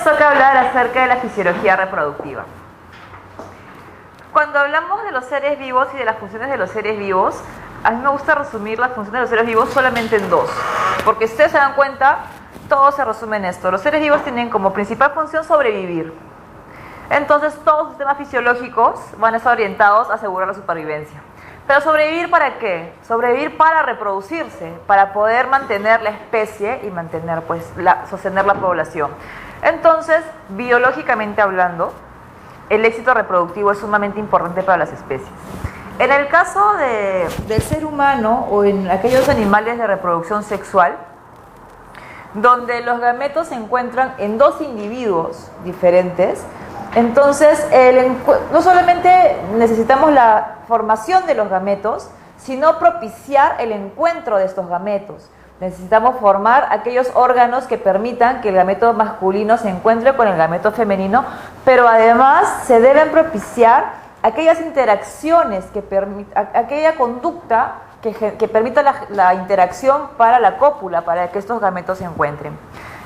nos toca hablar acerca de la fisiología reproductiva. Cuando hablamos de los seres vivos y de las funciones de los seres vivos, a mí me gusta resumir las funciones de los seres vivos solamente en dos, porque si ustedes se dan cuenta, todo se resume en esto. Los seres vivos tienen como principal función sobrevivir. Entonces todos los sistemas fisiológicos van a estar orientados a asegurar la supervivencia. ¿Pero sobrevivir para qué? Sobrevivir para reproducirse, para poder mantener la especie y mantener, sostener la población. Entonces, biológicamente hablando, el éxito reproductivo es sumamente importante para las especies. En el caso del ser humano o en aquellos animales de reproducción sexual, donde los gametos se encuentran en dos individuos diferentes, entonces no solamente necesitamos la formación de los gametos, sino propiciar el encuentro de estos gametos. Necesitamos formar aquellos órganos que permitan que el gameto masculino se encuentre con el gameto femenino, pero además se deben propiciar aquellas interacciones, aquella conducta que permita la interacción para la cópula, para que estos gametos se encuentren.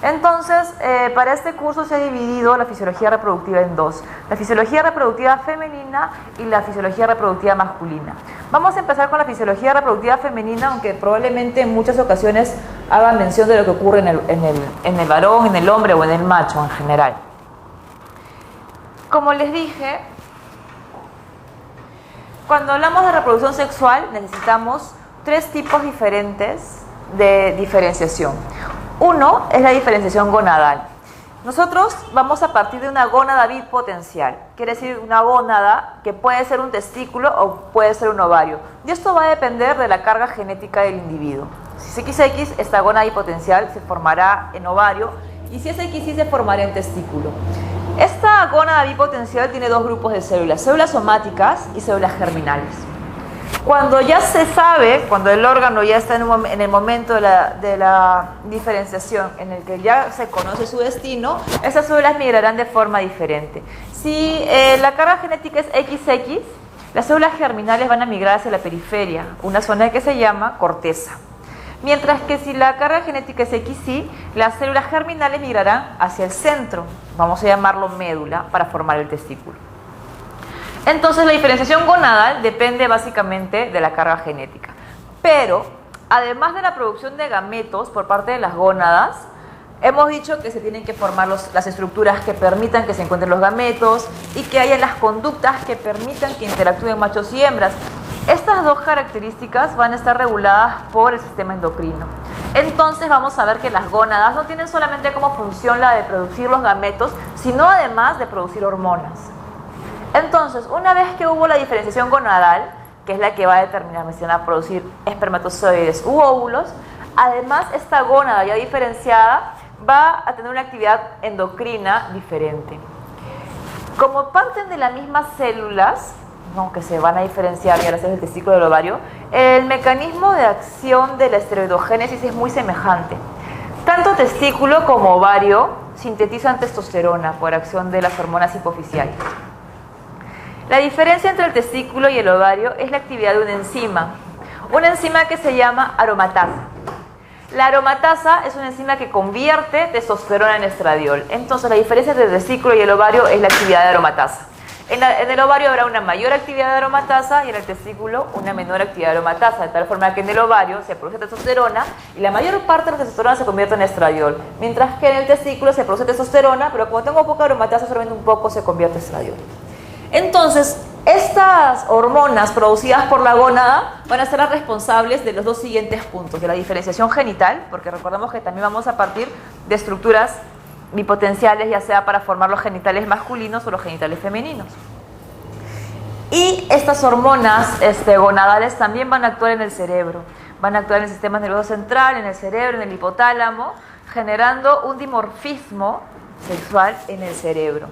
Entonces, para este curso se ha dividido la fisiología reproductiva en dos: la fisiología reproductiva femenina y la fisiología reproductiva masculina. Vamos a empezar con la fisiología reproductiva femenina, aunque probablemente en muchas ocasiones haga mención de lo que ocurre en el varón, en el hombre o en el macho en general. Como les dije, cuando hablamos de reproducción sexual necesitamos tres tipos diferentes de diferenciación. Uno es la diferenciación gonadal. Nosotros vamos a partir de una gónada bipotencial, quiere decir una gónada que puede ser un testículo o puede ser un ovario. Y esto va a depender de la carga genética del individuo. Si es XX, esta gónada bipotencial se formará en ovario, y si es XY se formará en testículo. Esta gónada bipotencial tiene dos grupos de células somáticas y células germinales. Cuando ya se sabe, cuando el órgano ya está en el momento de la diferenciación, en el que ya se conoce su destino, esas células migrarán de forma diferente. Si la carga genética es XX, las células germinales van a migrar hacia la periferia, una zona que se llama corteza. Mientras que si la carga genética es XY, las células germinales migrarán hacia el centro, vamos a llamarlo médula, para formar el testículo. Entonces la diferenciación gonadal depende básicamente de la carga genética. Pero, además de la producción de gametos por parte de las gónadas, hemos dicho que se tienen que formar las estructuras que permitan que se encuentren los gametos y que haya las conductas que permitan que interactúen machos y hembras. Estas dos características van a estar reguladas por el sistema endocrino. Entonces vamos a ver que las gónadas no tienen solamente como función la de producir los gametos, sino además de producir hormonas. Entonces, una vez que hubo la diferenciación gonadal, que es la que va a determinar si van a producir espermatozoides u óvulos, además esta gónada ya diferenciada va a tener una actividad endocrina diferente. Como parten de las mismas células, que se van a diferenciar ya las células del testículo y del ovario, el mecanismo de acción de la esteroidogénesis es muy semejante. Tanto testículo como ovario sintetizan testosterona por acción de las hormonas hipofisiales. La diferencia entre el testículo y el ovario es la actividad de una enzima que se llama aromatasa. La aromatasa es una enzima que convierte testosterona en estradiol. Entonces la diferencia entre el testículo y el ovario es la actividad de aromatasa. En el ovario habrá una mayor actividad de aromatasa y en el testículo una menor actividad de aromatasa, de tal forma que en el ovario se produce testosterona y la mayor parte de la testosterona se convierte en estradiol, mientras que en el testículo se produce testosterona, pero como tengo poca aromatasa, solamente un poco se convierte en estradiol. Entonces, estas hormonas producidas por la gónada van a ser las responsables de los dos siguientes puntos: de la diferenciación genital, porque recordamos que también vamos a partir de estructuras bipotenciales, ya sea para formar los genitales masculinos o los genitales femeninos. Y estas hormonas gonadales también van a actuar en el cerebro, van a actuar en el sistema nervioso central, en el cerebro, en el hipotálamo, generando un dimorfismo sexual en el cerebro,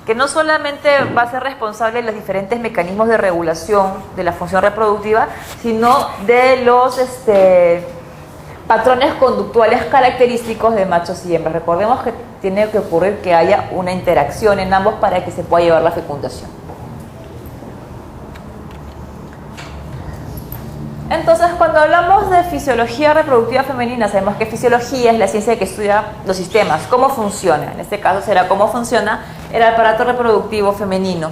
que no solamente va a ser responsable de los diferentes mecanismos de regulación de la función reproductiva, sino de los patrones conductuales característicos de machos y hembras. Recordemos que tiene que ocurrir que haya una interacción en ambos para que se pueda llevar la fecundación. Entonces, cuando hablamos de fisiología reproductiva femenina, sabemos que fisiología es la ciencia que estudia los sistemas, cómo funciona. En este caso será cómo funciona el aparato reproductivo femenino.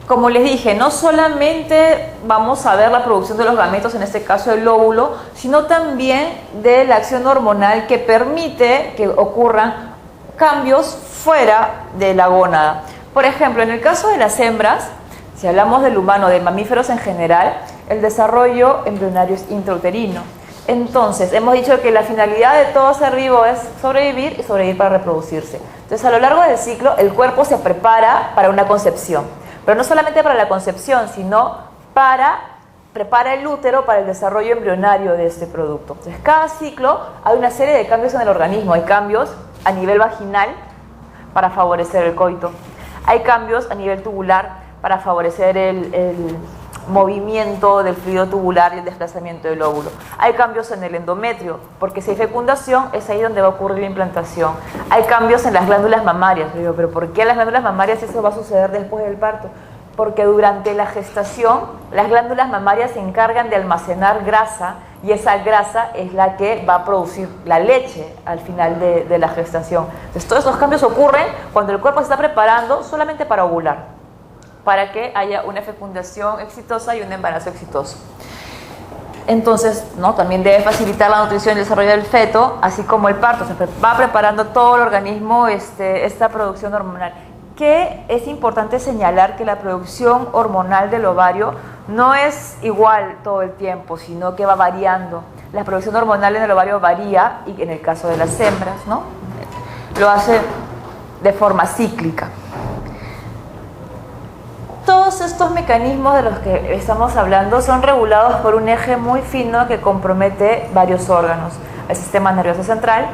Como les dije, no solamente vamos a ver la producción de los gametos, en este caso el óvulo, sino también de la acción hormonal que permite que ocurran cambios fuera de la gónada. Por ejemplo, en el caso de las hembras, si hablamos del humano, de mamíferos en general, el desarrollo embrionario es intrauterino. Entonces, hemos dicho que la finalidad de todo ser vivo es sobrevivir y sobrevivir para reproducirse. Entonces, a lo largo del ciclo, el cuerpo se prepara para una concepción. Pero no solamente para la concepción, sino prepara el útero para el desarrollo embrionario de este producto. Entonces, cada ciclo hay una serie de cambios en el organismo. Hay cambios a nivel vaginal para favorecer el coito. Hay cambios a nivel tubular para favorecer el movimiento del fluido tubular y el desplazamiento del óvulo. Hay cambios en el endometrio, porque si hay fecundación es ahí donde va a ocurrir la implantación. Hay cambios en las glándulas mamarias. Yo digo, ¿pero por qué las glándulas mamarias eso va a suceder después del parto? Porque durante la gestación las glándulas mamarias se encargan de almacenar grasa y esa grasa es la que va a producir la leche al final de la gestación. Entonces todos esos cambios ocurren cuando el cuerpo se está preparando solamente para ovular, para que haya una fecundación exitosa y un embarazo exitoso. Entonces, también debe facilitar la nutrición y el desarrollo del feto, así como el parto. Se va preparando todo el organismo esta producción hormonal. Que es importante señalar que la producción hormonal del ovario no es igual todo el tiempo, sino que va variando. La producción hormonal en el ovario varía, y en el caso de las hembras, lo hace de forma cíclica. Todos estos mecanismos de los que estamos hablando son regulados por un eje muy fino que compromete varios órganos: el sistema nervioso central,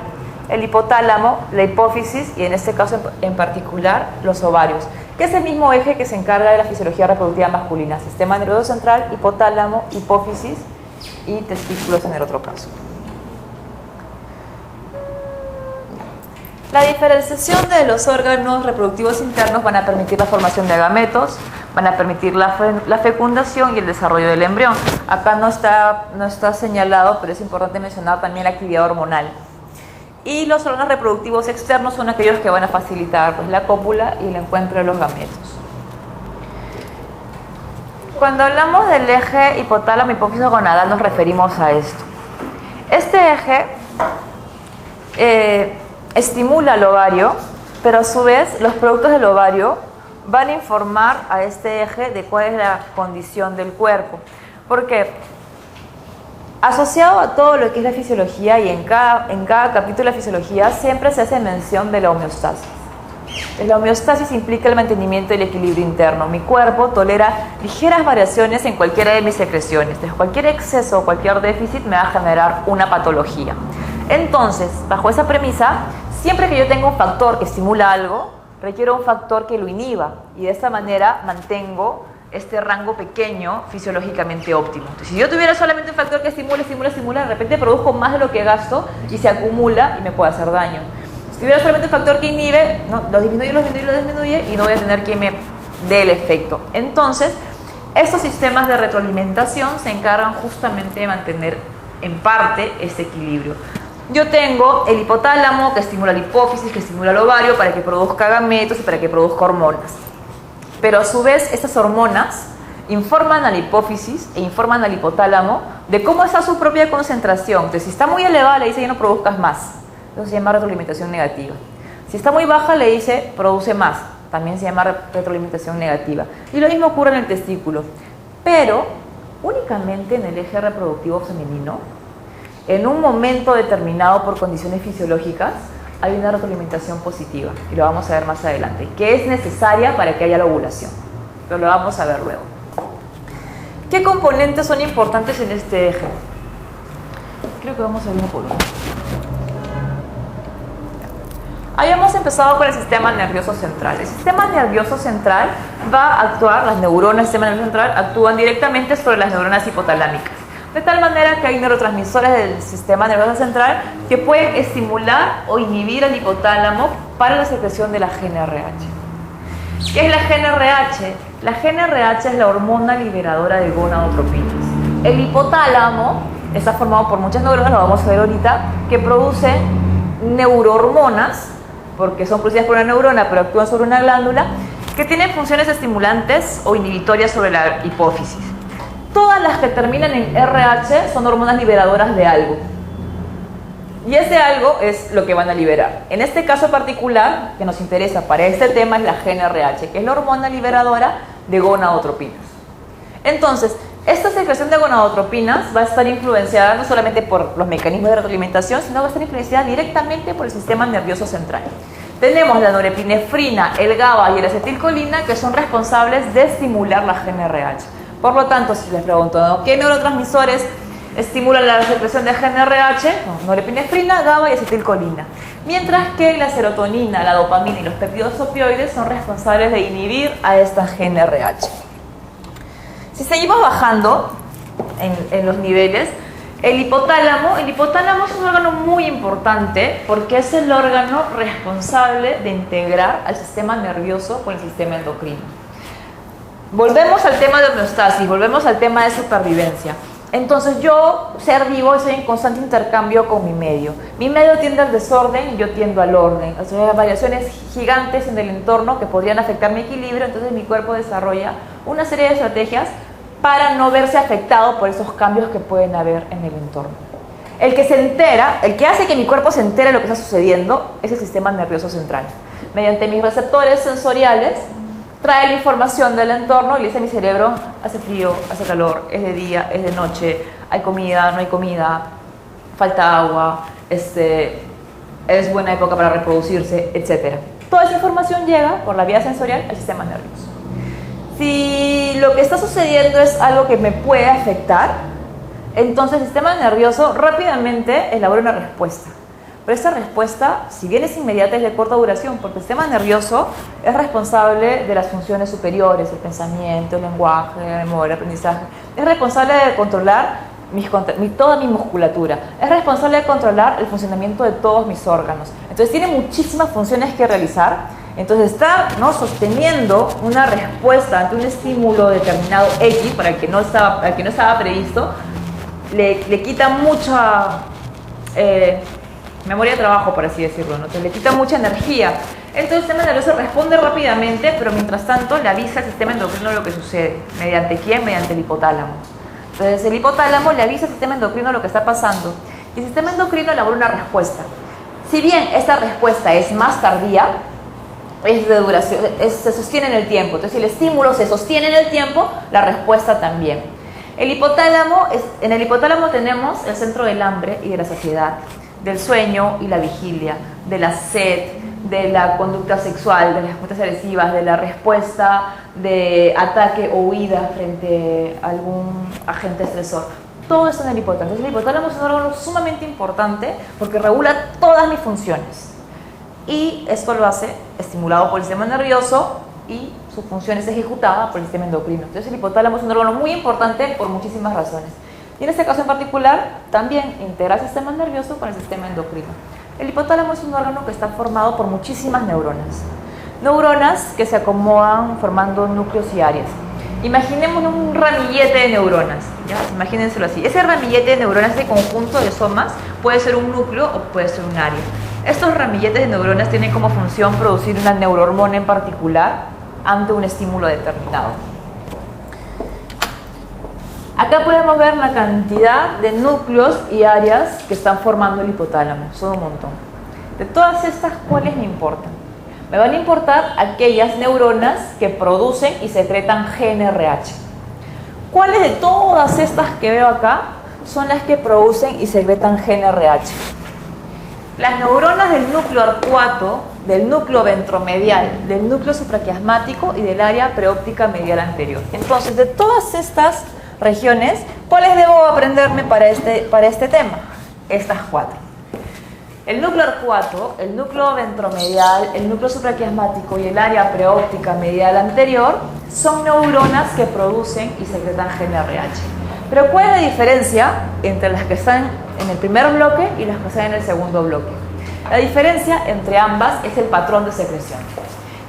el hipotálamo, la hipófisis y en este caso en particular los ovarios, que es el mismo eje que se encarga de la fisiología reproductiva masculina: sistema nervioso central, hipotálamo, hipófisis y testículos en el otro caso. La diferenciación de los órganos reproductivos internos van a permitir la formación de gametos, van a permitir la fecundación y el desarrollo del embrión. Acá no está señalado, pero es importante mencionar también la actividad hormonal. Y los órganos reproductivos externos son aquellos que van a facilitar la cópula y el encuentro de los gametos. Cuando hablamos del eje hipotálamo hipófisis gonadal nos referimos a esto. Este eje estimula el ovario, pero a su vez los productos del ovario van a informar a este eje de cuál es la condición del cuerpo. Porque asociado a todo lo que es la fisiología, y en cada capítulo de la fisiología siempre se hace mención de la homeostasis. La homeostasis implica el mantenimiento del equilibrio interno. Mi cuerpo tolera ligeras variaciones en cualquiera de mis secreciones. Entonces, cualquier exceso o cualquier déficit me va a generar una patología. Entonces, bajo esa premisa, siempre que yo tenga un factor que estimula algo, requiero un factor que lo inhiba, y de esta manera mantengo este rango pequeño fisiológicamente óptimo. Entonces, si yo tuviera solamente un factor que estimula, de repente produzco más de lo que gasto y se acumula y me puede hacer daño. Si tuviera solamente un factor que inhibe, lo disminuye y no voy a tener quien me dé el efecto. Entonces, estos sistemas de retroalimentación se encargan justamente de mantener en parte este equilibrio. Yo tengo el hipotálamo que estimula la hipófisis, que estimula el ovario para que produzca gametos y para que produzca hormonas. Pero a su vez estas hormonas informan a la hipófisis e informan al hipotálamo de cómo está su propia concentración. Entonces, si está muy elevada, le dice ya no produzcas más. Eso se llama retroalimentación negativa. Si está muy baja, le dice produce más. También se llama retroalimentación negativa. Y lo mismo ocurre en el testículo. Pero únicamente en el eje reproductivo femenino, en un momento determinado por condiciones fisiológicas, hay una retroalimentación positiva, y lo vamos a ver más adelante, que es necesaria para que haya la ovulación, pero lo vamos a ver luego. ¿Qué componentes son importantes en este eje? Creo que vamos a ver uno por uno. Habíamos empezado con el sistema nervioso central. El sistema nervioso central va a actuar, las neuronas del sistema nervioso central actúan directamente sobre las neuronas hipotalámicas, de tal manera que hay neurotransmisores del sistema nervioso central que pueden estimular o inhibir al hipotálamo para la secreción de la GnRH. ¿Qué es la GnRH? La GnRH es la hormona liberadora de gonadotropinas. El hipotálamo está formado por muchas neuronas, lo vamos a ver ahorita, que producen neurohormonas, porque son producidas por una neurona, pero actúan sobre una glándula, que tienen funciones estimulantes o inhibitorias sobre la hipófisis. Todas las que terminan en RH son hormonas liberadoras de algo. Y ese algo es lo que van a liberar. En este caso particular, que nos interesa para este tema, es la GnRH, que es la hormona liberadora de gonadotropinas. Entonces, esta secreción de gonadotropinas va a estar influenciada no solamente por los mecanismos de retroalimentación, sino va a estar influenciada directamente por el sistema nervioso central. Tenemos la norepinefrina, el GABA y la acetilcolina, que son responsables de estimular la GnRH. Por lo tanto, si les pregunto, ¿no?, ¿qué neurotransmisores estimulan la secreción de GnRH? No, norepinefrina, GABA y acetilcolina. Mientras que la serotonina, la dopamina y los péptidos opioides son responsables de inhibir a esta GnRH. Si seguimos bajando en los niveles, el hipotálamo es un órgano muy importante porque es el órgano responsable de integrar al sistema nervioso con el sistema endocrino. Volvemos al tema de homeostasis, volvemos al tema de supervivencia. Entonces yo, ser vivo, estoy en constante intercambio con mi medio. Mi medio tiende al desorden y yo tiendo al orden. O sea, hay variaciones gigantes en el entorno que podrían afectar mi equilibrio, entonces mi cuerpo desarrolla una serie de estrategias para no verse afectado por esos cambios que pueden haber en el entorno. El que se entera, el que hace que mi cuerpo se entere de lo que está sucediendo es el sistema nervioso central. Mediante mis receptores sensoriales, trae la información del entorno y le dice a mi cerebro: hace frío, hace calor, es de día, es de noche, hay comida, no hay comida, falta agua, es buena época para reproducirse, etc. Toda esa información llega por la vía sensorial al sistema nervioso. Si lo que está sucediendo es algo que me puede afectar, entonces el sistema nervioso rápidamente elabora una respuesta. Pero esta respuesta, si bien es inmediata, es de corta duración, porque el sistema nervioso es responsable de las funciones superiores, el pensamiento, el lenguaje, la memoria, el aprendizaje. Es responsable de controlar toda mi musculatura. Es responsable de controlar el funcionamiento de todos mis órganos. Entonces tiene muchísimas funciones que realizar. Entonces está, ¿no?, sosteniendo una respuesta ante un estímulo determinado X para el que no estaba previsto. Le quita mucha memoria de trabajo, por así decirlo, ¿no? Entonces le quita mucha energía. Entonces el sistema nervioso responde rápidamente, pero mientras tanto le avisa al sistema endocrino lo que sucede. ¿Mediante quién? Mediante el hipotálamo. Entonces el hipotálamo le avisa al sistema endocrino lo que está pasando y el sistema endocrino elabora una respuesta. Si bien esta respuesta es más tardía, es de duración, se sostiene en el tiempo. Entonces si el estímulo se sostiene en el tiempo, la respuesta también. En el hipotálamo tenemos el centro del hambre y de la saciedad, del sueño y la vigilia, de la sed, de la conducta sexual, de las respuestas agresivas, de la respuesta de ataque o huida frente a algún agente estresor. Todo eso en el hipotálamo. Entonces el hipotálamo es un órgano sumamente importante porque regula todas mis funciones. Y esto lo hace estimulado por el sistema nervioso y su función es ejecutada por el sistema endocrino. Entonces el hipotálamo es un órgano muy importante por muchísimas razones. Y en este caso en particular, también integra el sistema nervioso con el sistema endocrino. El hipotálamo es un órgano que está formado por muchísimas neuronas. Neuronas que se acomodan formando núcleos y áreas. Imaginemos un ramillete de neuronas, ¿ya? Imagínenselo así. Ese ramillete de neuronas, ese conjunto de somas, puede ser un núcleo o puede ser un área. Estos ramilletes de neuronas tienen como función producir una neurohormona en particular ante un estímulo determinado. Acá podemos ver la cantidad de núcleos y áreas que están formando el hipotálamo. Son un montón. De todas estas, ¿cuáles me importan? Me van a importar aquellas neuronas que producen y secretan GnRH. ¿Cuáles de todas estas que veo acá son las que producen y secretan GnRH? Las neuronas del núcleo arcuato, del núcleo ventromedial, del núcleo supraquiasmático y del área preóptica medial anterior. Entonces, de todas estas regiones, ¿cuáles debo aprenderme para este tema? Estas cuatro. El núcleo arcuato, el núcleo ventromedial, el núcleo supraquiasmático y el área preóptica medial anterior son neuronas que producen y secretan GnRH. Pero ¿cuál es la diferencia entre las que están en el primer bloque y las que están en el segundo bloque? La diferencia entre ambas es el patrón de secreción.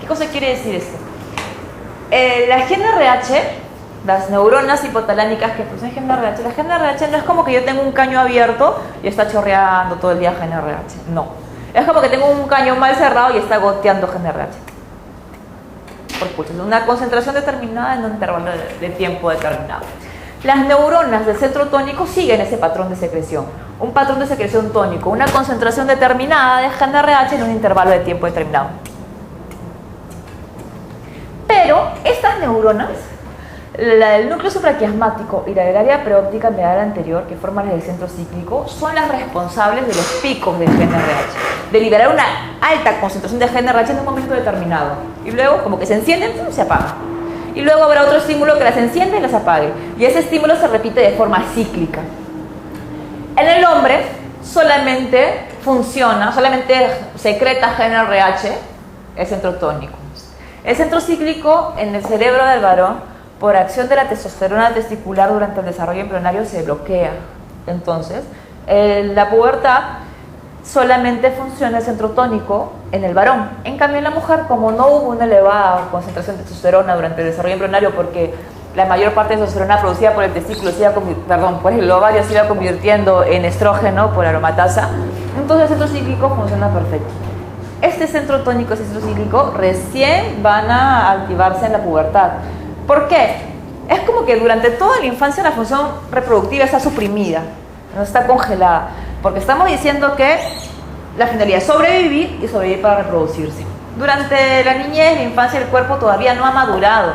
¿Qué cosa quiere decir esto? La GnRH las neuronas hipotalámicas que producen GnRH. La GnRH no es como que yo tengo un caño abierto y está chorreando todo el día GnRH. No. Es como que tengo un caño mal cerrado y está goteando GnRH. Por pulsos. Una concentración determinada en un intervalo de tiempo determinado. Las neuronas del centro tónico siguen ese patrón de secreción. Un patrón de secreción tónico. Una concentración determinada de GnRH en un intervalo de tiempo determinado. Pero estas neuronas, la del núcleo supraquiasmático y la del área preóptica medial anterior, que forman el centro cíclico, son las responsables de los picos del GnRH, de liberar una alta concentración de GnRH en un momento determinado. Y luego, como que se encienden, se apagan. Y luego habrá otro estímulo que las enciende y las apague. Y ese estímulo se repite de forma cíclica. En el hombre solamente funciona, solamente secreta GnRH el centro tónico. El centro cíclico en el cerebro del varón, por acción de la testosterona testicular durante el desarrollo embrionario, se bloquea. Entonces, la pubertad solamente funciona el centro tónico en el varón. En cambio, en la mujer, como no hubo una elevada concentración de testosterona durante el desarrollo embrionario, porque la mayor parte de testosterona producida por el testículo, por el ovario, se iba convirtiendo en estrógeno por aromatasa, entonces el centro cíclico funciona perfecto. Este centro tónico, este centro cíclico, recién van a activarse en la pubertad. ¿Por qué? Es como que durante toda la infancia la función reproductiva está suprimida, no está congelada, porque estamos diciendo que la finalidad es sobrevivir y sobrevivir para reproducirse. Durante la niñez, la infancia, el cuerpo todavía no ha madurado,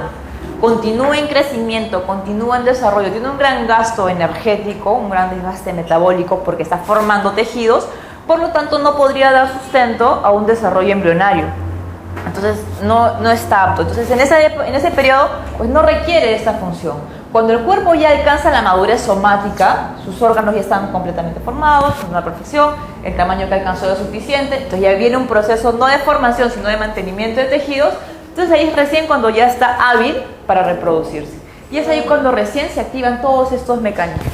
continúa en crecimiento, continúa en desarrollo, tiene un gran gasto energético, un gran desgaste metabólico porque está formando tejidos. Por lo tanto, no podría dar sustento a un desarrollo embrionario. Entonces, no está apto. Entonces, en ese periodo, pues no requiere esta función. Cuando el cuerpo ya alcanza la madurez somática, sus órganos ya están completamente formados, en una perfección, el tamaño que alcanzó es suficiente, entonces ya viene un proceso no de formación, sino de mantenimiento de tejidos. Entonces, ahí es recién cuando ya está hábil para reproducirse. Y es ahí cuando recién se activan todos estos mecanismos.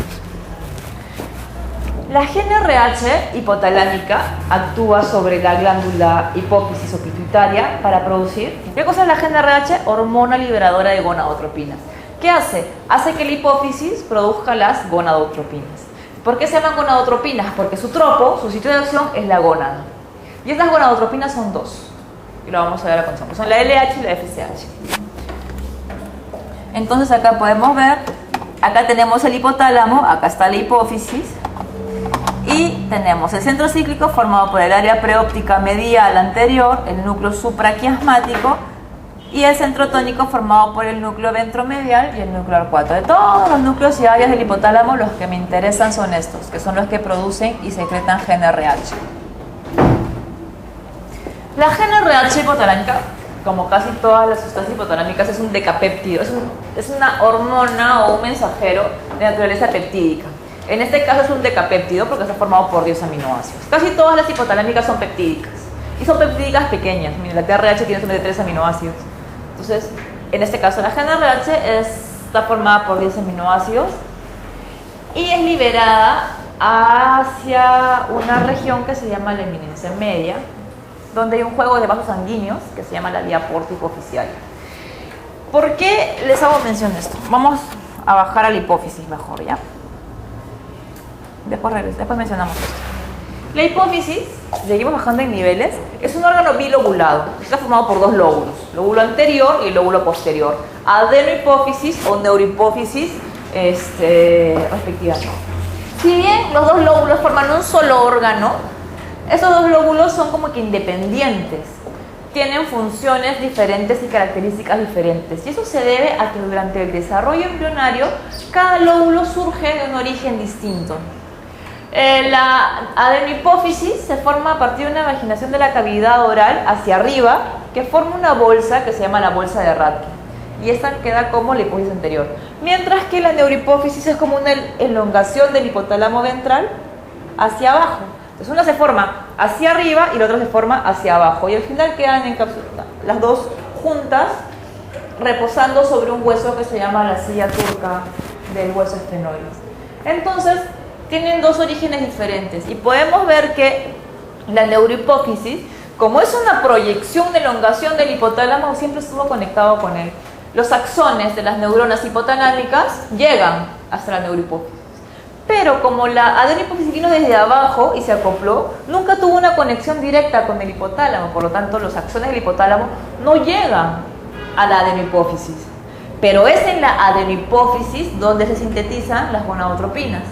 La GnRH hipotalámica actúa sobre la glándula hipófisis o pituitaria para producir. ¿Qué cosa es la GnRH? Hormona liberadora de gonadotropinas. ¿Qué hace? Hace que la hipófisis produzca las gonadotropinas. ¿Por qué se llaman gonadotropinas? Porque su tropo, su sitio de acción es la gónada. Y estas gonadotropinas son dos. Y lo vamos a ver a continuación. Son la LH y la FSH. Entonces acá podemos ver, acá tenemos el hipotálamo, acá está la hipófisis. Y tenemos el centro cíclico formado por el área preóptica medial anterior, el núcleo supraquiasmático, y el centro tónico formado por el núcleo ventromedial y el núcleo arcuato. De todos los núcleos y áreas del hipotálamo, los que me interesan son estos, que son los que producen y secretan GnRH. La GnRH hipotalámica, como casi todas las sustancias hipotalámicas, es un decapéptido, es una hormona o un mensajero de naturaleza peptídica. En este caso es un decapéptido porque está formado por 10 aminoácidos. Casi todas las hipotalámicas son peptídicas. Y son peptídicas pequeñas. Miren, la TRH tiene solamente 3 aminoácidos. Entonces, en este caso la GnRH está formada por 10 aminoácidos y es liberada hacia una región que se llama la eminencia media, donde hay un juego de vasos sanguíneos que se llama la vía porto-hipofisiaria. ¿Por qué les hago mención de esto? Vamos a bajar a la hipófisis mejor, ¿ya? Después mencionamos esto. La hipófisis, seguimos bajando en niveles, es un órgano bilobulado. Está formado por dos lóbulos, lóbulo anterior y lóbulo posterior. Adenohipófisis o neurohipófisis respectivamente. Si bien los dos lóbulos forman un solo órgano, esos dos lóbulos son como que independientes. Tienen funciones diferentes y características diferentes. Y eso se debe a que durante el desarrollo embrionario, cada lóbulo surge de un origen distinto. La adenohipófisis se forma a partir de una vaginación de la cavidad oral hacia arriba, que forma una bolsa que se llama la bolsa de Rathke. Y esta queda como la hipófisis anterior. Mientras que la neurohipófisis es como una elongación del hipotálamo ventral hacia abajo. Entonces una se forma hacia arriba y la otra se forma hacia abajo. Y al final quedan encapsuladas las dos juntas, reposando sobre un hueso que se llama la silla turca del hueso esfenoides. Entonces, tienen dos orígenes diferentes y podemos ver que la neurohipófisis, como es una proyección de elongación del hipotálamo, siempre estuvo conectado con él. los axones de las neuronas hipotalámicas llegan hasta la neurohipófisis. Pero como la adenohipófisis vino desde abajo y se acopló, nunca tuvo una conexión directa con el hipotálamo, por lo tanto los axones del hipotálamo no llegan a la adenohipófisis. Pero es en la adenohipófisis donde se sintetizan las gonadotropinas.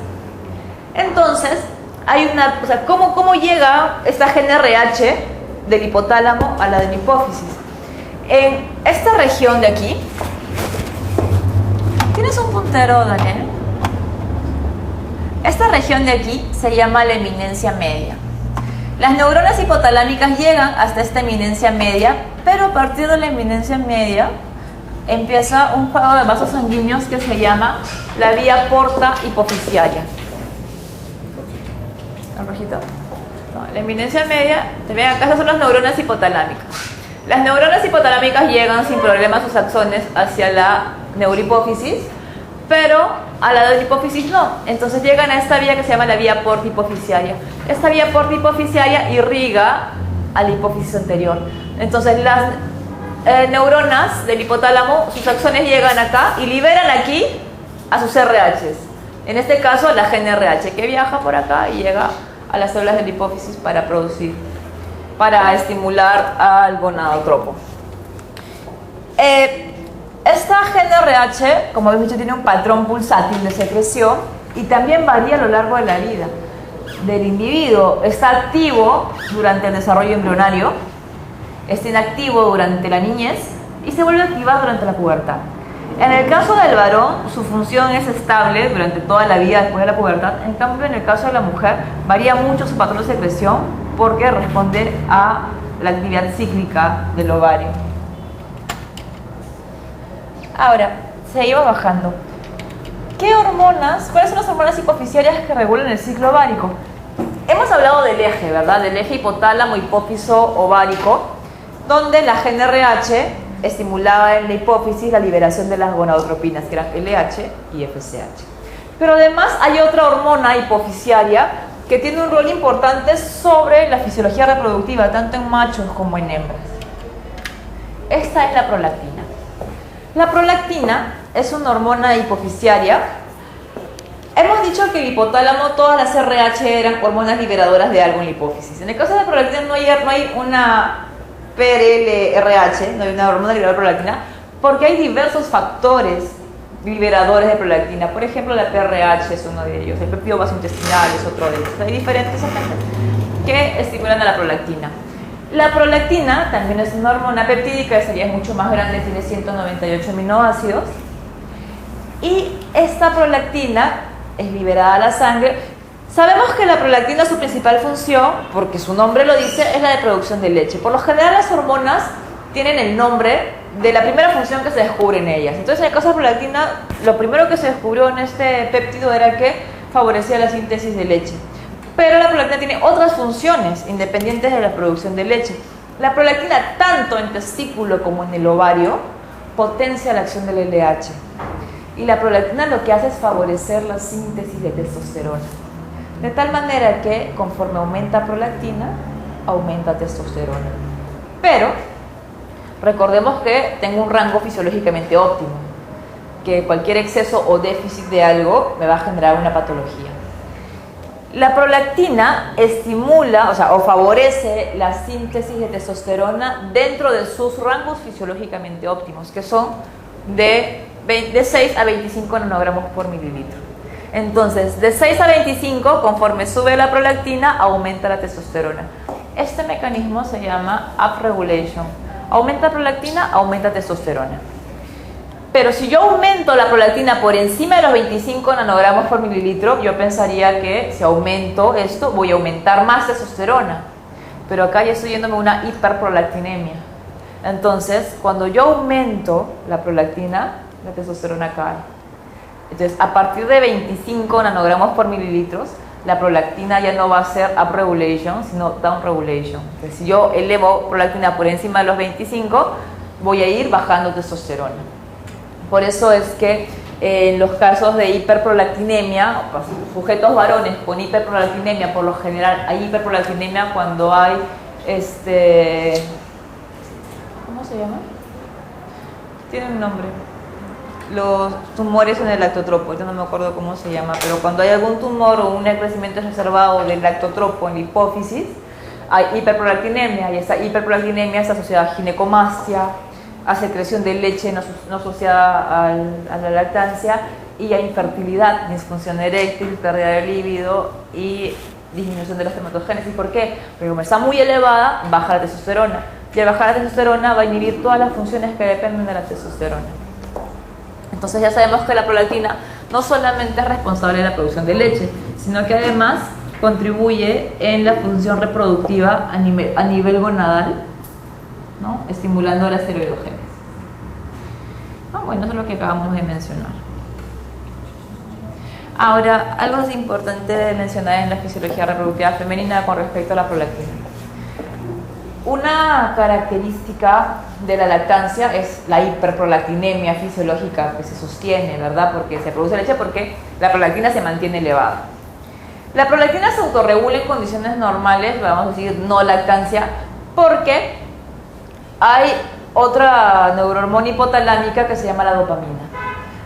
Entonces, hay una, o sea, ¿cómo llega esta GNRH del hipotálamo a la adenohipófisis? En esta región de aquí, ¿tienes un puntero, Daniel? Esta región de aquí se llama la eminencia media. Las neuronas hipotalámicas llegan hasta esta eminencia media, pero a partir de la eminencia media empieza un juego de vasos sanguíneos que se llama la vía porta hipofisiaria. ¿El rojito? No, la eminencia media, te ven acá, estas son las neuronas hipotalámicas. Las neuronas hipotalámicas llegan sin problema sus axones hacia la neurohipófisis, pero a la adenohipófisis no. Entonces llegan a esta vía que se llama la vía porta hipofisiaria. Esta vía porta hipofisiaria irriga a la hipófisis anterior. Entonces las neuronas del hipotálamo, sus axones llegan acá y liberan aquí a sus RHs. En este caso la GNRH, que viaja por acá y llega a las células de la hipófisis para estimular al gonadotropo. Esta GNRH, como habéis dicho, tiene un patrón pulsátil de secreción y también varía a lo largo de la vida del individuo. Está activo durante el desarrollo embrionario, está inactivo durante la niñez y se vuelve a activar durante la pubertad. En el caso del varón, su función es estable durante toda la vida después de la pubertad. En cambio, en el caso de la mujer, varía mucho su patrón de secreción porque responde a la actividad cíclica del ovario. Ahora, se iba bajando. ¿Qué hormonas? ¿Cuáles son las hormonas hipofisiarias que regulan el ciclo ovárico? Hemos hablado del eje, ¿verdad? Del eje hipotálamo, hipófiso, ovárico, donde la GNRH estimulaba en la hipófisis la liberación de las gonadotropinas, que eran LH y FSH. Pero además hay otra hormona hipofisiaria que tiene un rol importante sobre la fisiología reproductiva, tanto en machos como en hembras. Esta es la prolactina. La prolactina es una hormona hipofisiaria. Hemos dicho que el hipotálamo, todas las RH eran hormonas liberadoras de algo en la hipófisis. En el caso de la prolactina no hay una PRLRH, no hay una hormona liberadora de prolactina, porque hay diversos factores liberadores de prolactina. Por ejemplo, la PRH es uno de ellos, el péptido vasointestinal es otro de ellos. Hay diferentes agentes que estimulan a la prolactina. La prolactina también es una hormona peptídica, esa ya es mucho más grande, tiene 198 aminoácidos. Y esta prolactina es liberada a la sangre. Sabemos que la prolactina, su principal función, porque su nombre lo dice, es la de producción de leche. Por lo general las hormonas tienen el nombre de la primera función que se descubre en ellas. Entonces en el caso de la prolactina, lo primero que se descubrió en este péptido era que favorecía la síntesis de leche. Pero la prolactina tiene otras funciones independientes de la producción de leche. La prolactina, tanto en testículo como en el ovario, potencia la acción del LH. Y la prolactina lo que hace es favorecer la síntesis de testosterona. De tal manera que conforme aumenta prolactina, aumenta testosterona. Pero recordemos que tengo un rango fisiológicamente óptimo, que cualquier exceso o déficit de algo me va a generar una patología. La prolactina estimula, o favorece la síntesis de testosterona dentro de sus rangos fisiológicamente óptimos, que son de 6 a 25 nanogramos por mililitro. Entonces, de 6 a 25, conforme sube la prolactina, aumenta la testosterona. Este mecanismo se llama upregulation. Aumenta prolactina, aumenta testosterona. Pero si yo aumento la prolactina por encima de los 25 nanogramos por mililitro, yo pensaría que si aumento esto, voy a aumentar más testosterona. Pero acá ya estoy yéndome a una hiperprolactinemia. Entonces, cuando yo aumento la prolactina, la testosterona cae. Entonces, a partir de 25 nanogramos por mililitros, la prolactina ya no va a ser upregulation, sino downregulation. Entonces, si yo elevo prolactina por encima de los 25, voy a ir bajando testosterona. Por eso es que en los casos de hiperprolactinemia, sujetos varones con hiperprolactinemia, por lo general hay hiperprolactinemia cuando hay, ¿cómo se llama? tiene un nombre. Los tumores en el lactotropo, yo no me acuerdo cómo se llama, pero cuando hay algún tumor o un crecimiento exacerbado del lactotropo en la hipófisis, hay hiperprolactinemia, y esa hiperprolactinemia está asociada a ginecomastia, a secreción de leche no asociada a la lactancia, y a infertilidad, disfunción eréctil, pérdida de líbido y disminución de la espermatogénesis. ¿Por qué? Porque como está muy elevada, baja la testosterona, y al bajar la testosterona va a inhibir todas las funciones que dependen de la testosterona. Entonces ya sabemos que la prolactina no solamente es responsable de la producción de leche, sino que además contribuye en la función reproductiva a nivel gonadal, ¿no? Estimulando la esteroidogénesis. Bueno, eso es lo que acabamos de mencionar. Ahora, algo importante de mencionar en la fisiología reproductiva femenina con respecto a la prolactina. Una característica de la lactancia es la hiperprolactinemia fisiológica que se sostiene, ¿verdad? Porque se produce leche porque la prolactina se mantiene elevada. La prolactina se autorregula en condiciones normales, vamos a decir no lactancia, porque hay otra neurohormona hipotalámica que se llama la dopamina.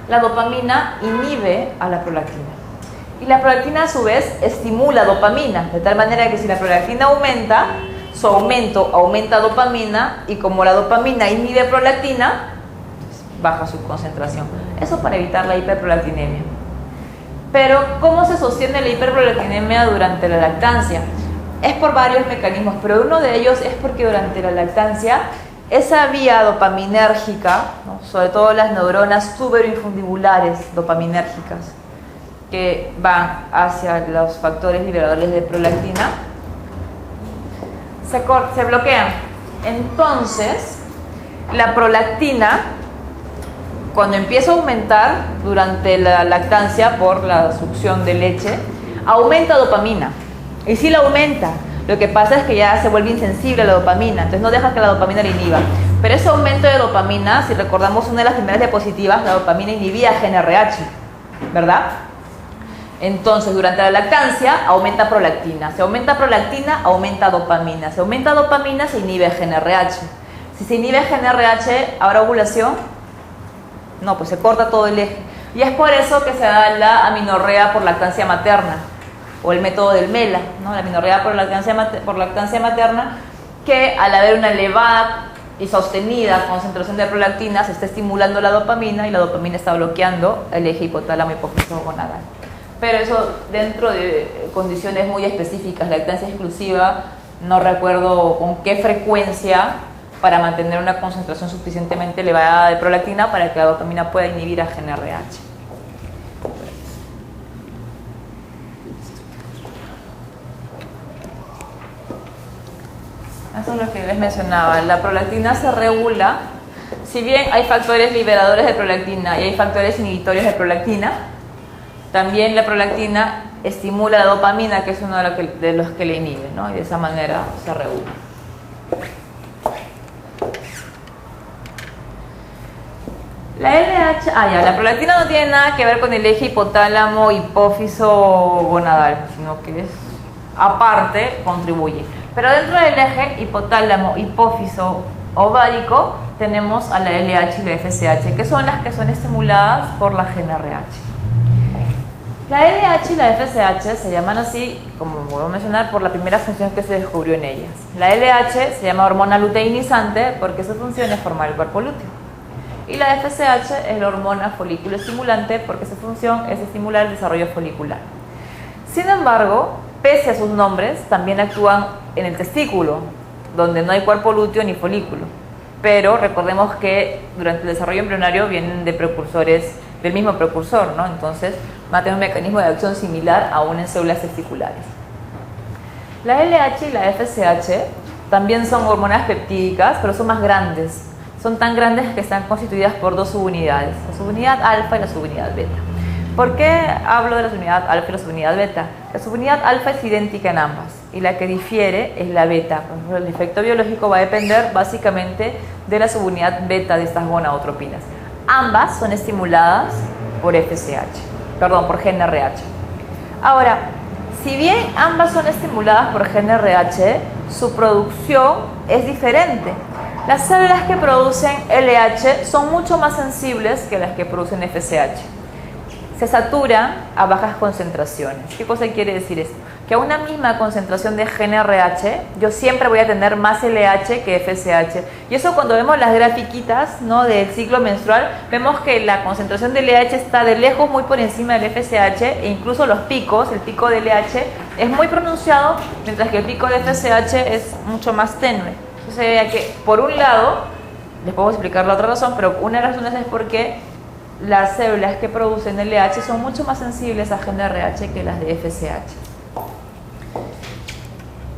La dopamina inhibe a la prolactina. Y la prolactina a su vez estimula dopamina, de tal manera que si la prolactina aumenta, su aumento aumenta dopamina, y como la dopamina inhibe prolactina, baja su concentración. Eso para evitar la hiperprolactinemia. Pero ¿cómo se sostiene la hiperprolactinemia durante la lactancia? Es por varios mecanismos, pero uno de ellos es porque durante la lactancia esa vía dopaminérgica, ¿no? Sobre todo las neuronas tuberoinfundibulares dopaminérgicas que van hacia los factores liberadores de prolactina, se bloquean. Entonces, la prolactina, cuando empieza a aumentar durante la lactancia por la succión de leche, aumenta dopamina. Y sí la aumenta. Lo que pasa es que ya se vuelve insensible a la dopamina, entonces no deja que la dopamina la inhiba. Pero ese aumento de dopamina, si recordamos una de las primeras diapositivas, la dopamina inhibía GnRH, ¿verdad? Entonces, durante la lactancia aumenta prolactina. Si aumenta prolactina, aumenta dopamina. Si aumenta dopamina, se inhibe GnRH. Si se inhibe GnRH, ¿habrá ovulación? No, pues se corta todo el eje. Y es por eso que se da la amenorrea por lactancia materna, o el método del MELA, ¿no? La amenorrea por lactancia materna, que al haber una elevada y sostenida concentración de prolactina, se está estimulando la dopamina, y la dopamina está bloqueando el eje hipotálamo hipófiso gonadal. Pero eso dentro de condiciones muy específicas, lactancia exclusiva, no recuerdo con qué frecuencia, para mantener una concentración suficientemente elevada de prolactina para que la dopamina pueda inhibir a GnRH. Eso es lo que les mencionaba. La prolactina se regula, si bien hay factores liberadores de prolactina y hay factores inhibitorios de prolactina, también la prolactina estimula la dopamina, que es uno de los que le inhibe, ¿no? Y de esa manera se regula. La LH, la prolactina no tiene nada que ver con el eje hipotálamo hipófiso gonadal, sino que es aparte, contribuye. Pero dentro del eje hipotálamo hipófiso ovárico tenemos a la LH y la FSH, que son las que son estimuladas por la GnRH. La LH y la FSH se llaman así, como voy a mencionar, por la primera función que se descubrió en ellas. La LH se llama hormona luteinizante porque su función es formar el cuerpo lúteo. Y la FSH es la hormona folículo estimulante porque su función es estimular el desarrollo folicular. Sin embargo, pese a sus nombres, también actúan en el testículo, donde no hay cuerpo lúteo ni folículo. Pero recordemos que durante el desarrollo embrionario vienen de precursores, del mismo precursor, ¿no? Entonces va a tener un mecanismo de acción similar aún en células testiculares. La LH y la FSH también son hormonas peptídicas, pero son más grandes. Son tan grandes que están constituidas por dos subunidades, la subunidad alfa y la subunidad beta. ¿Por qué hablo de la subunidad alfa y la subunidad beta? La subunidad alfa es idéntica en ambas y la que difiere es la beta. Por ejemplo, el efecto biológico va a depender básicamente de la subunidad beta de estas gonadotropinas. Ambas son estimuladas por por GnRH. Ahora, si bien ambas son estimuladas por GnRH, su producción es diferente. Las células que producen LH son mucho más sensibles que las que producen FSH. Se saturan a bajas concentraciones. ¿Qué cosa quiere decir esto? Que a una misma concentración de GnRH, yo siempre voy a tener más LH que FSH. Y eso cuando vemos las grafiquitas, ¿no?, del ciclo menstrual, vemos que la concentración de LH está de lejos muy por encima del FSH, e incluso los picos, el pico de LH es muy pronunciado, mientras que el pico de FSH es mucho más tenue. Entonces se ve que, por un lado, les puedo explicar la otra razón, pero una de las razones es porque las células que producen LH son mucho más sensibles a GnRH que las de FSH.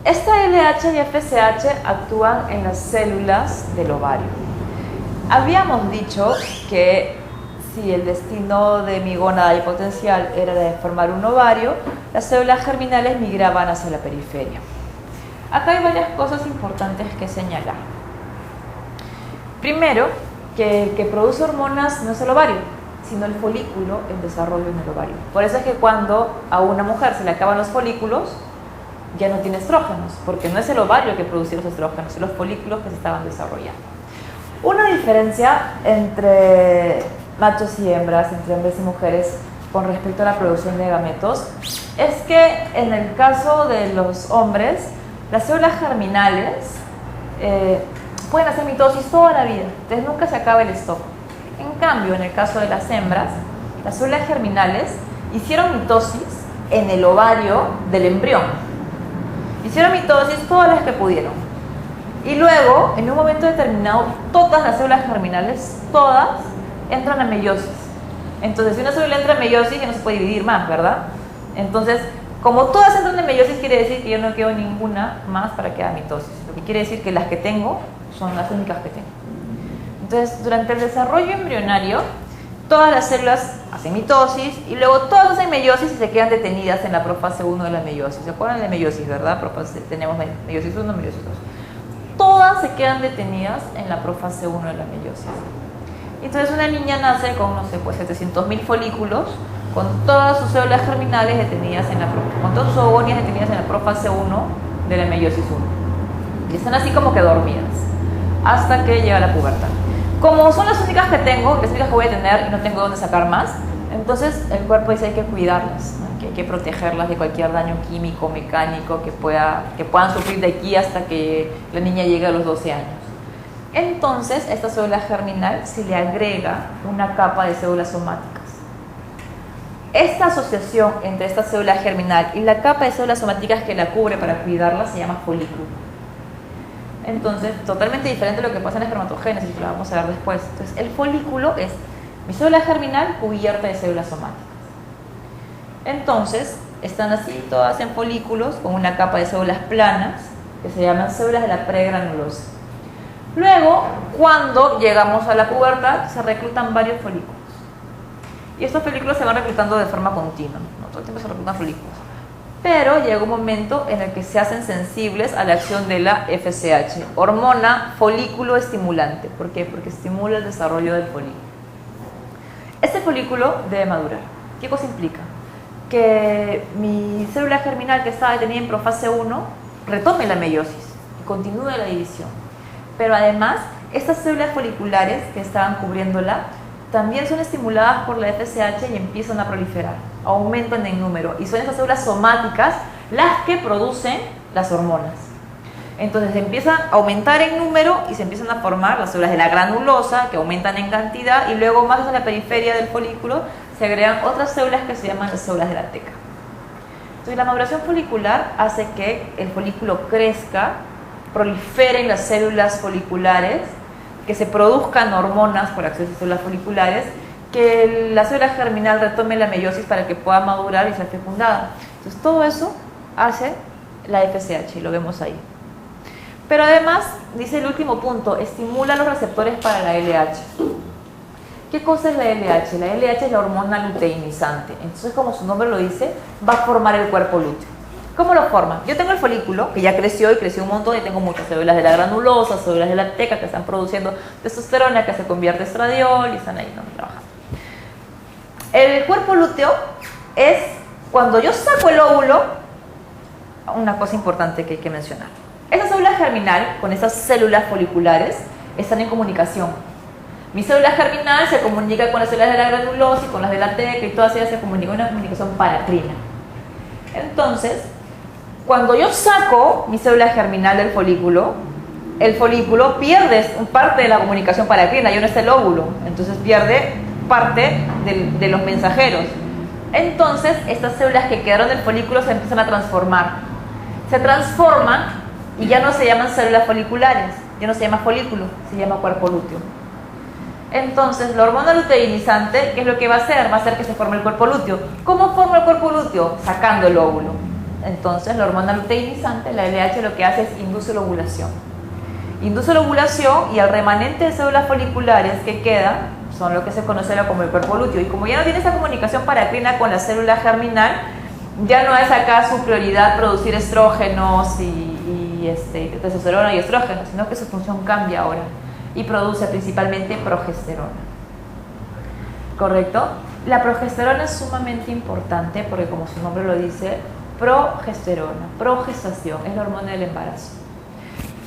Esta LH y FSH actúan en las células del ovario. Habíamos dicho que si el destino de mi gónada hipotencial era de formar un ovario, las células germinales migraban hacia la periferia. Acá hay varias cosas importantes que señalar. Primero, que el que produce hormonas no es el ovario, sino el folículo en desarrollo en el ovario. Por eso es que cuando a una mujer se le acaban los folículos, ya no tiene estrógenos, porque no es el ovario que produce los estrógenos, son los folículos que se estaban desarrollando. Una diferencia entre machos y hembras, entre hombres y mujeres, con respecto a la producción de gametos, es que en el caso de los hombres, las células germinales pueden hacer mitosis toda la vida, entonces nunca se acaba el stock. En cambio, en el caso de las hembras, las células germinales hicieron mitosis en el ovario del embrión. Hicieron mitosis todas las que pudieron. Y luego, en un momento determinado, todas las células germinales, todas, entran a meiosis. Entonces, si una célula entra en meiosis, ya no se puede dividir más, ¿verdad? Entonces, como todas entran en meiosis, quiere decir que yo no quiero ninguna más para que haga mitosis. Lo que quiere decir que las que tengo son las únicas que tengo. Entonces, durante el desarrollo embrionario, todas las células hacen mitosis y luego todas hacen meiosis y se quedan detenidas en la profase 1 de la meiosis. ¿Se acuerdan de meiosis, verdad? Tenemos meiosis 1, meiosis 2. Todas se quedan detenidas en la profase 1 de la meiosis. Entonces una niña nace con, no sé, pues 700.000 folículos, con todas sus células germinales detenidas con todas sus ovonias detenidas en la profase 1 de la meiosis 1. Y están así como que dormidas, hasta que llega la pubertad. Como son las únicas que tengo, las únicas que voy a tener y no tengo dónde sacar más, entonces el cuerpo dice hay que cuidarlas, ¿no? Que hay que protegerlas de cualquier daño químico, mecánico que puedan sufrir de aquí hasta que la niña llegue a los 12 años. Entonces, a esta célula germinal se le agrega una capa de células somáticas. Esta asociación entre esta célula germinal y la capa de células somáticas que la cubre para cuidarla se llama folículo. Entonces, totalmente diferente a lo que pasa en la espermatogénesis, que lo vamos a ver después. Entonces, el folículo es mi célula germinal cubierta de células somáticas. Entonces, están así todas en folículos con una capa de células planas que se llaman células de la pregranulosa. Luego, cuando llegamos a la pubertad, se reclutan varios folículos. Y estos folículos se van reclutando de forma continua, ¿no? Todo el tiempo se reclutan folículos. Pero llega un momento en el que se hacen sensibles a la acción de la FSH, hormona folículo estimulante. ¿Por qué? Porque estimula el desarrollo del folículo. Este folículo debe madurar. ¿Qué cosa implica? Que mi célula germinal que estaba detenida en profase 1 retome la meiosis y continúe la división. Pero además, estas células foliculares que estaban cubriéndola también son estimuladas por la FSH y empiezan a proliferar, aumentan en número, y son esas células somáticas las que producen las hormonas. Entonces empiezan a aumentar en número y se empiezan a formar las células de la granulosa, que aumentan en cantidad, y luego más en la periferia del folículo se agregan otras células que se llaman las células de la teca. Entonces la maduración folicular hace que el folículo crezca, proliferen las células foliculares, que se produzcan hormonas por acción de células foliculares, que la célula germinal retome la meiosis para que pueda madurar y ser fecundada. Entonces todo eso hace la FSH y lo vemos ahí. Pero además, dice el último punto, estimula los receptores para la LH. ¿Qué cosa es la LH? La LH es la hormona luteinizante. Entonces, como su nombre lo dice, va a formar el cuerpo lúteo. ¿Cómo lo forma? Yo tengo el folículo, que ya creció y creció un montón, y tengo muchas células de la granulosa, células de la teca que están produciendo testosterona que se convierte en estradiol y están ahí trabajando. El cuerpo lúteo es cuando yo saco el óvulo, una cosa importante que hay que mencionar. Esa célula germinal, con esas células foliculares, están en comunicación. Mi célula germinal se comunica con las células de la granulosa y con las de la teca y todas ellas se comunican en una comunicación paracrina. Entonces, cuando yo saco mi célula germinal del folículo, el folículo pierde parte de la comunicación paracrina, ya no está el óvulo, entonces pierde parte de los mensajeros. Entonces, estas células que quedaron del folículo se empiezan a transformar. Se transforman y ya no se llaman células foliculares, ya no se llama folículo, se llama cuerpo lúteo. Entonces, la hormona luteinizante, ¿qué es lo que va a hacer? Va a hacer que se forme el cuerpo lúteo. ¿Cómo forma el cuerpo lúteo? Sacando el óvulo. Entonces, la hormona luteinizante, la LH, lo que hace es induce la ovulación. Induce la ovulación y el remanente de células foliculares que quedan son lo que se conoce como el cuerpo lúteo. Y como ya no tiene esa comunicación paracrina con la célula germinal, ya no es acá su prioridad producir estrógenos y testosterona y estrógenos, sino que su función cambia ahora y produce principalmente progesterona. ¿Correcto? La progesterona es sumamente importante porque, como su nombre lo dice, progesterona, progestación, es la hormona del embarazo.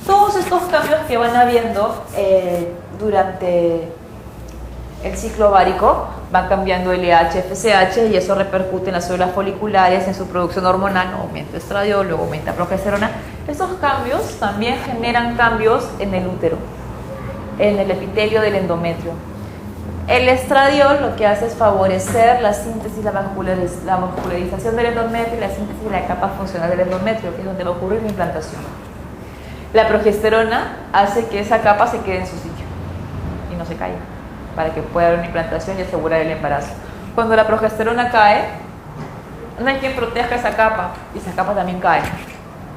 Todos estos cambios que van habiendo durante el ciclo ovárico van cambiando LH, FSH y eso repercute en las células foliculares, en su producción hormonal, aumenta estradiol, luego aumenta progesterona. Estos cambios también generan cambios en el útero, en el epitelio del endometrio. El estradiol lo que hace es favorecer la síntesis, la vascularización del endometrio y la síntesis de la capa funcional del endometrio, que es donde va a ocurrir la implantación. La progesterona hace que esa capa se quede en su sitio y no se caiga, para que pueda haber una implantación y asegurar el embarazo. Cuando la progesterona cae, no hay quien proteja esa capa y esa capa también cae.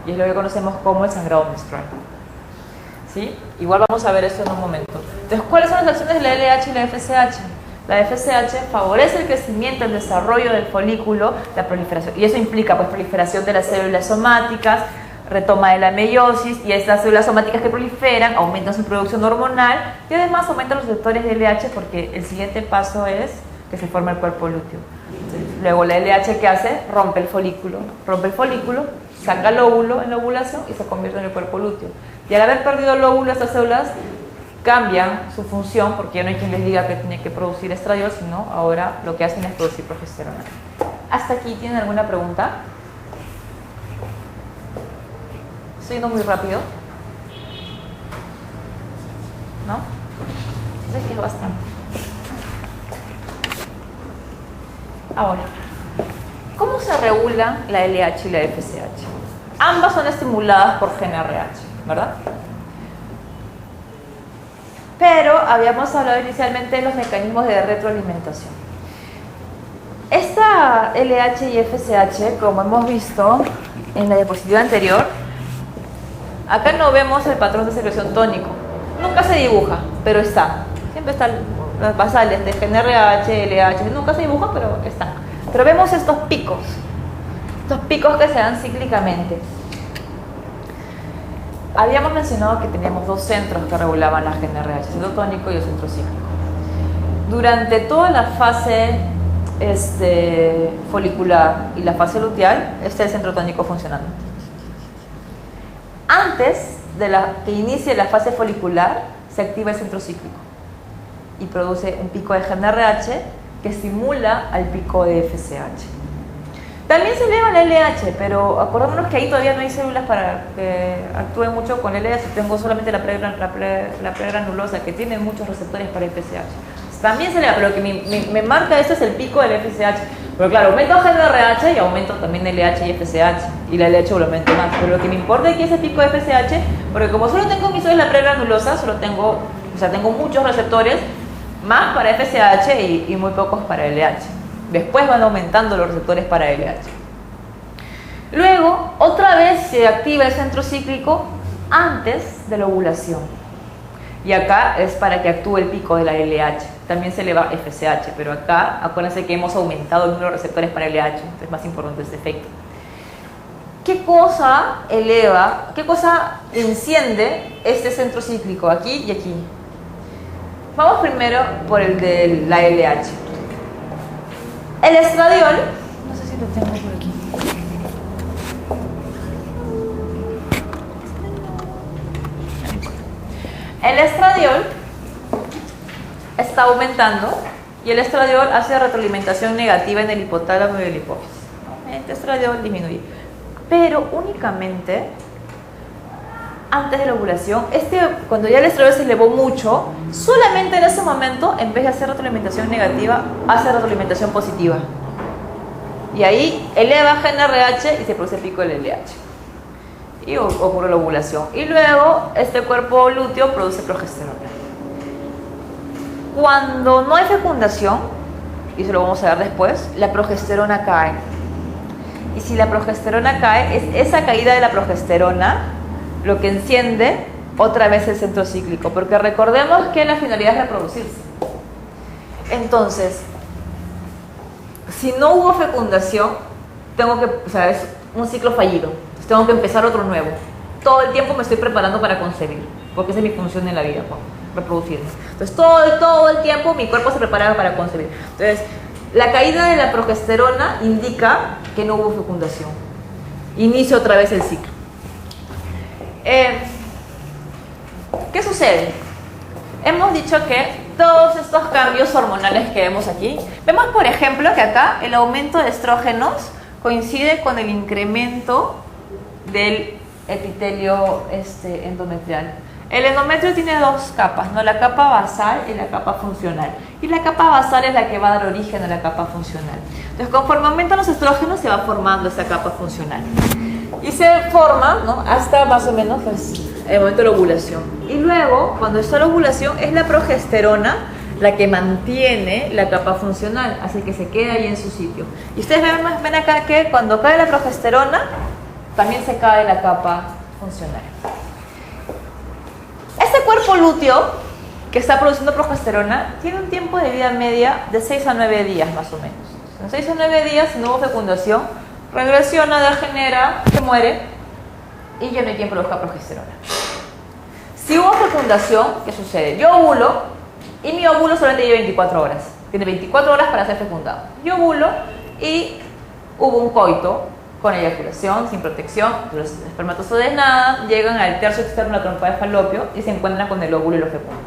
Y es lo que conocemos como el sangrado menstrual. ¿Sí? Igual vamos a ver eso en un momento. Entonces, ¿cuáles son las acciones de la LH y la FSH? La FSH favorece el crecimiento, el desarrollo del folículo, la proliferación. Y eso implica pues proliferación de las células somáticas, retoma de la meiosis, y estas células somáticas que proliferan aumentan su producción hormonal y además aumentan los receptores de LH porque el siguiente paso es que se forma el cuerpo lúteo. Luego la LH, ¿qué hace? Rompe el folículo, saca el óvulo en la ovulación y se convierte en el cuerpo lúteo. Y al haber perdido el óvulo, estas células cambian su función porque ya no hay quien les diga que tiene que producir estradiol, sino ahora lo que hacen es producir progesterona. ¿Hasta aquí tienen alguna pregunta? ¿Estoy yendo muy rápido? ¿No? Sé que es bastante. Ahora, ¿cómo se regula la LH y la FSH? Ambas son estimuladas por GnRH, ¿verdad? Pero habíamos hablado inicialmente de los mecanismos de retroalimentación. Esta LH y FSH, como hemos visto en la diapositiva anterior, acá no vemos el patrón de secreción tónico. Nunca se dibuja, pero está. Siempre están las basales de GnRH, LH, nunca se dibuja, pero están. Pero vemos estos picos que se dan cíclicamente. Habíamos mencionado que teníamos dos centros que regulaban la GnRH, el centro tónico y el centro cíclico. Durante toda la fase folicular y la fase luteal, está el centro tónico funcionando. Antes de que inicie la fase folicular, se activa el centro cíclico y produce un pico de GnRH que estimula al pico de FSH. También se eleva la LH, pero acordémonos que ahí todavía no hay células para que actúen mucho con LH. Tengo solamente la pregranulosa, que tiene muchos receptores para FSH. También se eleva, pero lo que me marca esto es el pico del FSH. Pero claro, aumento GnRH y aumento también LH y FSH. Y la LH lo aumento más. Pero lo que me importa aquí es el pico de FSH, porque como solo tengo mi célula pregranulosa, tengo muchos receptores, más para FSH y muy pocos para LH. Después van aumentando los receptores para LH. Luego, otra vez se activa el centro cíclico antes de la ovulación. Y acá es para que actúe el pico de la LH. También se eleva FSH, pero acá, acuérdense que hemos aumentado el número de receptores para LH. Entonces es más importante este efecto. ¿Qué cosa eleva, qué cosa enciende este centro cíclico aquí y aquí? Vamos primero por el de la LH. El estradiol, no sé si lo tengo por aquí. El estradiol está aumentando y el estradiol hace retroalimentación negativa en el hipotálamo y el hipófisis. El estradiol disminuye, pero únicamente antes de la ovulación. Cuando ya el estradiol se elevó mucho, solamente en ese momento, en vez de hacer retroalimentación negativa, hace retroalimentación positiva. Y ahí eleva GnRH y se produce pico del LH. Y ocurre la ovulación. Y luego este cuerpo lúteo produce progesterona. Cuando no hay fecundación, y eso lo vamos a ver después, la progesterona cae. Y si la progesterona cae, es esa caída de la progesterona lo que enciende otra vez el centro cíclico, porque recordemos que la finalidad es reproducirse. Entonces, si no hubo fecundación, es un ciclo fallido, tengo que empezar otro nuevo. Todo el tiempo me estoy preparando para concebir, porque esa es mi función en la vida, reproducirme. Entonces, todo el tiempo mi cuerpo se prepara para concebir. Entonces, la caída de la progesterona indica que no hubo fecundación. Inicia otra vez el ciclo. ¿Qué sucede? Hemos dicho que todos estos cambios hormonales que vemos aquí, vemos por ejemplo que acá el aumento de estrógenos coincide con el incremento del epitelio endometrial. El endometrio tiene dos capas, ¿no? La capa basal y la capa funcional. Y la capa basal es la que va a dar origen a la capa funcional. Entonces, conforme aumentan los estrógenos, se va formando esa capa funcional. Y se forma, ¿no?, hasta más o menos el momento de la ovulación. Y luego, cuando está la ovulación, es la progesterona la que mantiene la capa funcional, así que se queda ahí en su sitio. Y ustedes ven acá que cuando cae la progesterona, también se cae la capa funcional. Este cuerpo lúteo que está produciendo progesterona tiene un tiempo de vida media de 6 a 9 días más o menos. En 6 a 9 días, si no hubo fecundación, regresiona, degenera, se muere y ya no hay quien produzca progesterona. Si hubo fecundación, ¿qué sucede? Yo ovulo y mi óvulo solamente lleva 24 horas. Tiene 24 horas para ser fecundado. Yo ovulo y hubo un coito con eyaculación, sin protección. Los espermatozoides nada, llegan al tercio externo de la trompa de falopio y se encuentran con el óvulo y lo fecundan.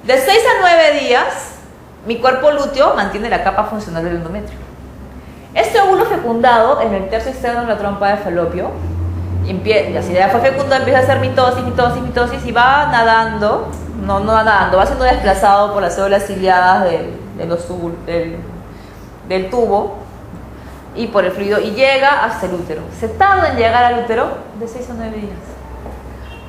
De 6 a 9 días, mi cuerpo lúteo mantiene la capa funcional del endometrio. Este óvulo fecundado en el tercio externo de la trompa de falopio, si ya fue fecundado, empieza a hacer mitosis y va nadando, va siendo desplazado por las células ciliadas del tubo y por el fluido y llega hasta el útero. Se tarda en llegar al útero de 6 a 9 días.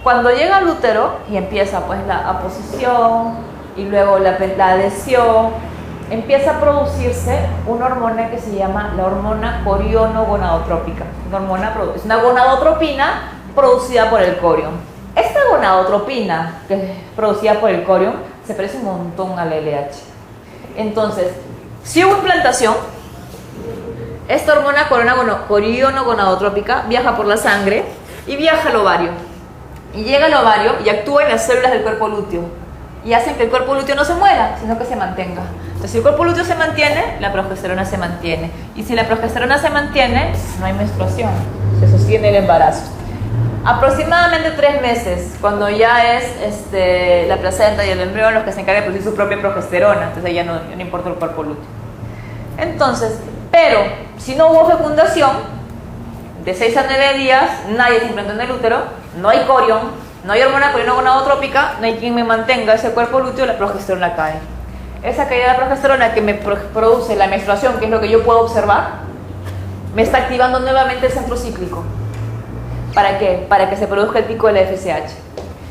Cuando llega al útero y empieza pues la aposición y luego la adhesión, empieza a producirse una hormona que se llama la hormona coriono-gonadotrópica. Es una gonadotropina producida por el corión. Esta gonadotropina que es producida por el corión se parece un montón al LH. Entonces, si hubo implantación, esta hormona coriono-gonadotrópica viaja por la sangre y viaja al ovario. Y llega al ovario y actúa en las células del cuerpo lúteo. Y hacen que el cuerpo lúteo no se muera, sino que se mantenga. Entonces, si el cuerpo lúteo se mantiene, la progesterona se mantiene. Y si la progesterona se mantiene, no hay menstruación, se sostiene el embarazo. Aproximadamente 3 meses, cuando ya es la placenta y el embrión los que se encargan de producir su propia progesterona, entonces ya no importa el cuerpo lúteo. Entonces, pero si no hubo fecundación, de 6 a 9 días, nadie se implantó en el útero, no hay corión, no hay hormona coriono-gonadotrópica, no hay quien me mantenga ese cuerpo lúteo, la progesterona cae. Esa caída de la progesterona que me produce la menstruación, que es lo que yo puedo observar, me está activando nuevamente el centro cíclico. ¿Para qué? Para que se produzca el pico de la FSH.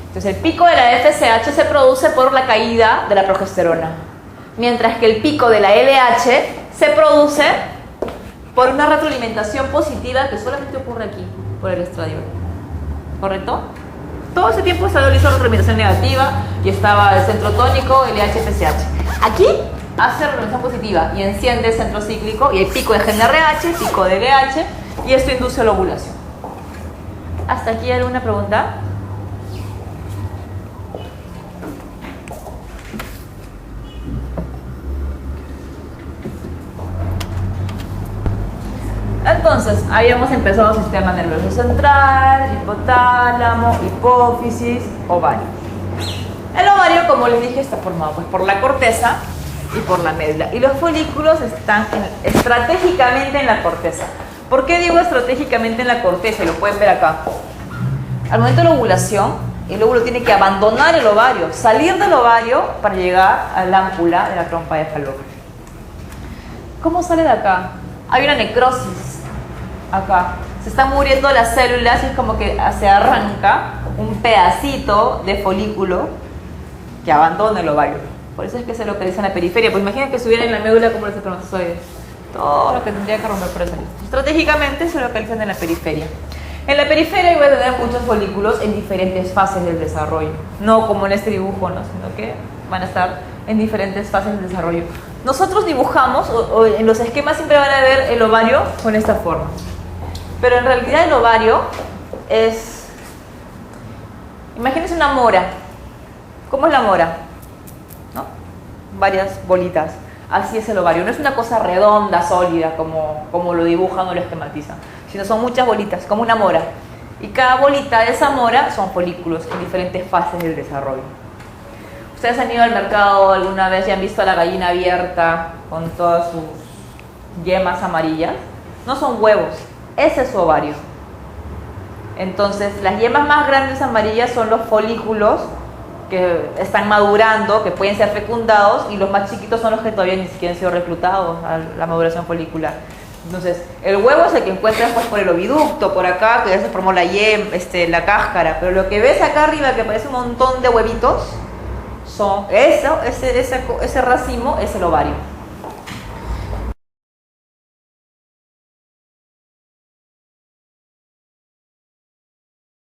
Entonces el pico de la FSH se produce por la caída de la progesterona, mientras que el pico de la LH se produce por una retroalimentación positiva que solamente ocurre aquí, por el estradiol. ¿Correcto? Todo ese tiempo se hizo retroalimentación negativa y estaba el centro tónico, LH, FSH. Aquí hace retroalimentación positiva y enciende el centro cíclico y hay pico de GnRH, pico de LH y esto induce la ovulación. ¿Hasta aquí alguna pregunta? Entonces, habíamos empezado el sistema nervioso central, hipotálamo, hipófisis, ovario. El ovario, como les dije, está formado pues, por la corteza y por la médula. Y los folículos están estratégicamente en la corteza. ¿Por qué digo estratégicamente en la corteza? Y lo pueden ver acá. Al momento de la ovulación, el óvulo tiene que abandonar el ovario, salir del ovario para llegar a la ámpula de la trompa de Fallopian. ¿Cómo sale de acá? Hay una necrosis acá. Se están muriendo las células y es como que se arranca un pedacito de folículo que abandona el ovario. Por eso es que se localiza en la periferia. Pues imaginen que estuviera en la médula como los espermatozoides. Todo lo que tendría que romper por esa lista. Estratégicamente se localizan en la periferia. En la periferia voy a tener muchos folículos en diferentes fases del desarrollo. No como en este dibujo, ¿no? Sino que van a estar en diferentes fases del desarrollo. Nosotros dibujamos, o en los esquemas siempre van a ver el ovario con esta forma. Pero en realidad el ovario es... Imagínense una mora. ¿Cómo es la mora? ¿No? Varias bolitas. Así es el ovario. No es una cosa redonda, sólida, como lo dibujan o lo esquematizan, sino son muchas bolitas, como una mora. Y cada bolita de esa mora son folículos en diferentes fases del desarrollo. ¿Ustedes han ido al mercado alguna vez y han visto a la gallina abierta con todas sus yemas amarillas? No son huevos, ese es su ovario. Entonces, las yemas más grandes amarillas son los folículos que están madurando, que pueden ser fecundados, y los más chiquitos son los que todavía ni siquiera han sido reclutados a la maduración folicular. Entonces, el huevo es el que encuentras pues, por el oviducto, por acá, que ya se formó la yema, la cáscara, pero lo que ves acá arriba, que parece un montón de huevitos, son ese racimo es el ovario.